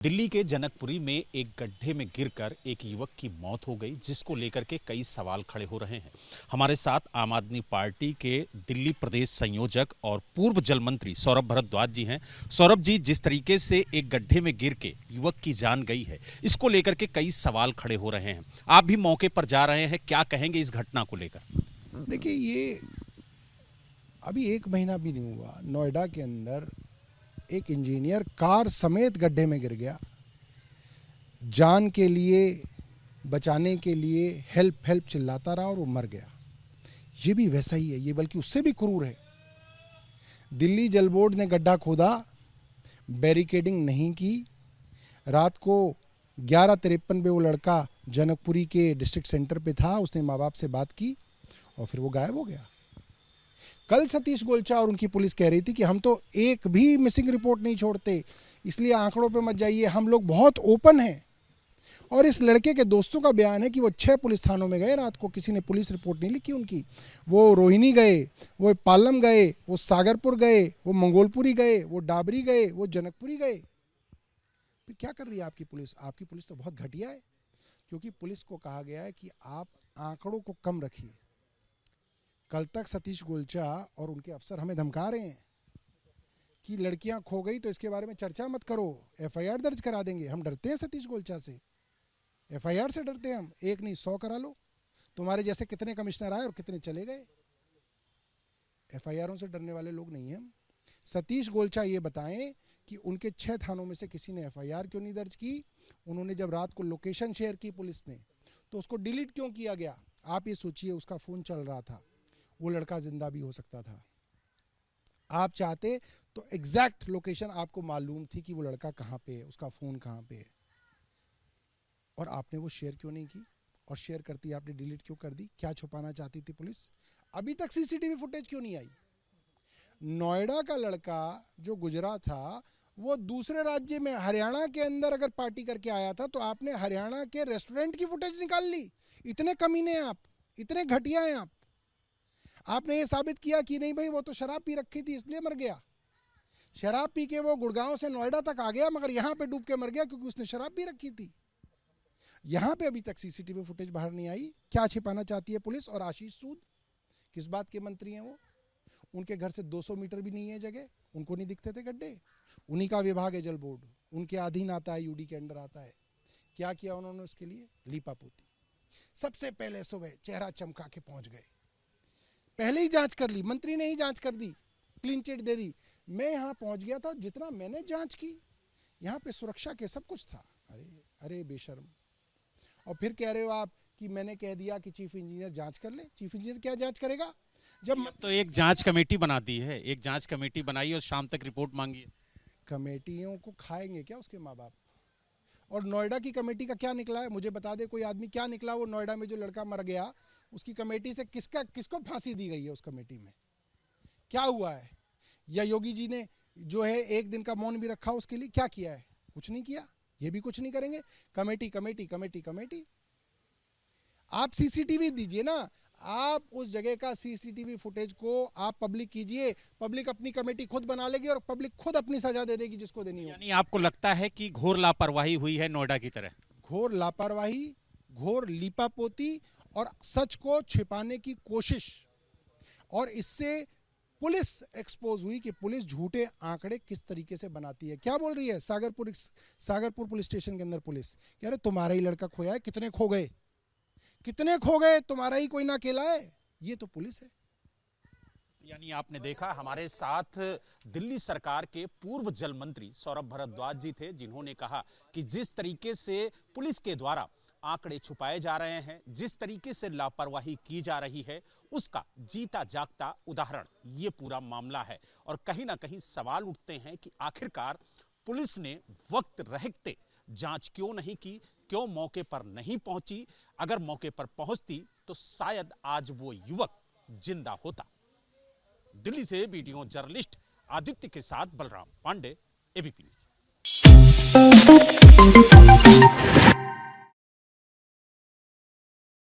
दिल्ली के जनकपुरी में एक गड्ढे में गिरकर एक युवक की मौत हो गई, जिसको लेकर के कई सवाल खड़े हो रहे हैं। हमारे साथ आम आदमी पार्टी के दिल्ली प्रदेश संयोजक और पूर्व जल मंत्री सौरभ भारद्वाज जी हैं। सौरभ जी, जिस तरीके से एक गड्ढे में गिर के युवक की जान गई है, इसको लेकर के कई सवाल खड़े हो रहे हैं। आप भी मौके पर जा रहे हैं, क्या कहेंगे इस घटना को लेकर? देखिए, ये अभी 1 महीना भी नहीं हुआ, नोएडा के अंदर एक इंजीनियर कार समेत गड्ढे में गिर गया। जान के लिए, बचाने के लिए हेल्प हेल्प चिल्लाता रहा और वो मर गया। ये भी वैसा ही है, ये बल्कि उससे भी क्रूर है। दिल्ली जल बोर्ड ने गड्ढा खोदा, बैरिकेडिंग नहीं की। रात को 11:53 पे वो लड़का जनकपुरी के डिस्ट्रिक्ट सेंटर पे था, उसने माँ बाप से बात की और फिर वो गायब हो गया। कल सतीश गोलचा और उनकी पुलिस कह रही थी कि हम तो एक भी मिसिंग रिपोर्ट नहीं छोड़ते, इसलिए आंकड़ों पे मत जाइए, हम लोग बहुत ओपन हैं। और इस लड़के के दोस्तों का बयान है कि वो 6 पुलिस थानों में गए रात को, किसी ने पुलिस रिपोर्ट नहीं लिखी उनकी। वो रोहिणी गए, वो पालम गए, वो सागरपुर गए, वो मंगोलपुरी गए, वो डाबरी गए, वो जनकपुरी गए। फिर क्या कर रही है आपकी पुलिस? आपकी पुलिस तो बहुत घटिया है, क्योंकि पुलिस को कहा गया है कि आप आंकड़ों को कम रखिए। कल तक सतीश गोलचा और उनके अफसर हमें धमका रहे हैं कि लड़कियां खो गई तो इसके बारे में चर्चा मत करो, एफआईआर दर्ज करा देंगे। हम डरते हैं सतीश गोलचा से, एफआईआर से डरते हैं हम। 1 नहीं 100 करा लो। तुम्हारे जैसे कितने कमिश्नर आए और कितने चले गए। एफआईआरों से डरने वाले लोग नहीं हैं हम। सतीश गोलचा ये बताएं कि उनके 6 थानों में से किसी ने एफआईआर क्यों नहीं दर्ज की। उन्होंने जब रात को लोकेशन शेयर की पुलिस ने, तो उसको डिलीट क्यों किया गया? आप ये सोचिए, उसका फ़ोन चल रहा था, वो लड़का जिंदा भी हो सकता था। आप चाहते तो एग्जैक्ट लोकेशन आपको मालूम थी कि वो लड़का कहाँ पे है, उसका फ़ोन कहाँ पे है, और आपने वो शेयर क्यों नहीं की? और शेयर करती आपने डिलीट क्यों कर दी? क्या छुपाना चाहती थी पुलिस? अभी तक सीसीटीवी फुटेज क्यों नहीं आई? नोएडा का लड़का जो गुजरा था, वो दूसरे राज्य में हरियाणा के अंदर अगर पार्टी करके आया था, तो आपने हरियाणा के रेस्टोरेंट की फुटेज निकाल ली। इतने कमीने हैं आप, इतने घटिया हैं आप। आपने ये साबित किया कि नहीं भाई, वो तो शराब पी रखी थी इसलिए मर गया। शराब पी के वो गुड़गांव से नोएडा तक आ गया, मगर यहां पे डूब के मर गया क्योंकि उसने शराब पी रखी थी। यहां पे अभी तक सीसीटीवी फुटेज बाहर नहीं आई। क्या छिपाना चाहती है पुलिस? और आशीष सूद किस बात के मंत्री हैं वो? उनके घर से 200 मीटर भी नहीं है जगह, उनको नहीं दिखते थे गड्ढे। उन्हीं का विभाग है जल बोर्ड, उनके अधीन आता है, यूडी के अंडर आता है। क्या किया उन्होंने उसके लिए? लीपा पोती। सबसे पहले सुबह चेहरा चमका के पहुंच गए, पहले ही जांच कर ली, मंत्री ने ही जांच कर दी, क्लीन चिट दे दी। मैं यहां पहुंच गया था, जितना मैंने जांच की, यहां पे सुरक्षा के सब कुछ था। अरे अरे बेशर्म। और फिर कह रहे हो आप कि मैंने कह दिया कि चीफ इंजीनियर जांच कर ले। चीफ इंजीनियर क्या जांच करेगा? जब तो एक जांच कमेटी बना दी है, एक जांच कमेटी बनाई और शाम तक रिपोर्ट मांगी। कमेटियों को खाएंगे क्या उसके माँ बाप? और नोएडा की कमेटी का क्या निकला है? मुझे बता दे कोई आदमी, क्या निकला वो नोएडा में जो लड़का मर गया, उसकी कमेटी से किसको फांसी दी गई है? उस कमेटी में क्या हुआ है? या योगी जी ने जो है 1 दिन का मौन भी रखा, उसके लिए क्या किया है? कुछ नहीं किया। ये भी कुछ नहीं करेंगे। Committee committee committee committee. आप सीसीटीवी दीजिए ना, आप उस जगह का सीसीटीवी फुटेज को आप पब्लिक कीजिए। पब्लिक अपनी कमेटी खुद बना लेगी और पब्लिक खुद अपनी सजा दे देगी जिसको देनी हो। यानी आपको लगता है कि घोर लापरवाही हुई है नोएडा की तरह? घोर लापरवाही, घोर लीपापोती और सच को छिपाने की कोशिश। और इससे पुलिस एक्सपोज हुई कि पुलिस झूठे आंकड़े किस तरीके से बनाती है। क्या बोल रही है सागरपुर पुलिस स्टेशन के अंदर पुलिस? कह रहे तुम्हारा ही लड़का खोया है, कितने खो गए, कितने खो गए, तुम्हारा ही कोई ना अकेला है। ये तो पुलिस है। यानी आपने देखा, हमारे साथ दिल्ली सरकार के पूर्व जल मंत्री सौरभ भारद्वाज जी थे, जिन्होंने कहा कि जिस तरीके से पुलिस के द्वारा आंकड़े छुपाए जा रहे हैं, जिस तरीके से लापरवाही की जा रही है, उसका जीता जागता उदाहरण ये पूरा मामला है। और कहीं ना कहीं सवाल उठते हैं कि आखिरकार पुलिस ने वक्त रहते जांच क्यों नहीं की, क्यों मौके पर नहीं पहुंची? अगर मौके पर पहुंचती तो शायद आज वो युवक जिंदा होता। दिल्ली से वीडियो जर्नलिस्ट आदित्य के साथ बलराम पांडे, एबीपी न्यूज।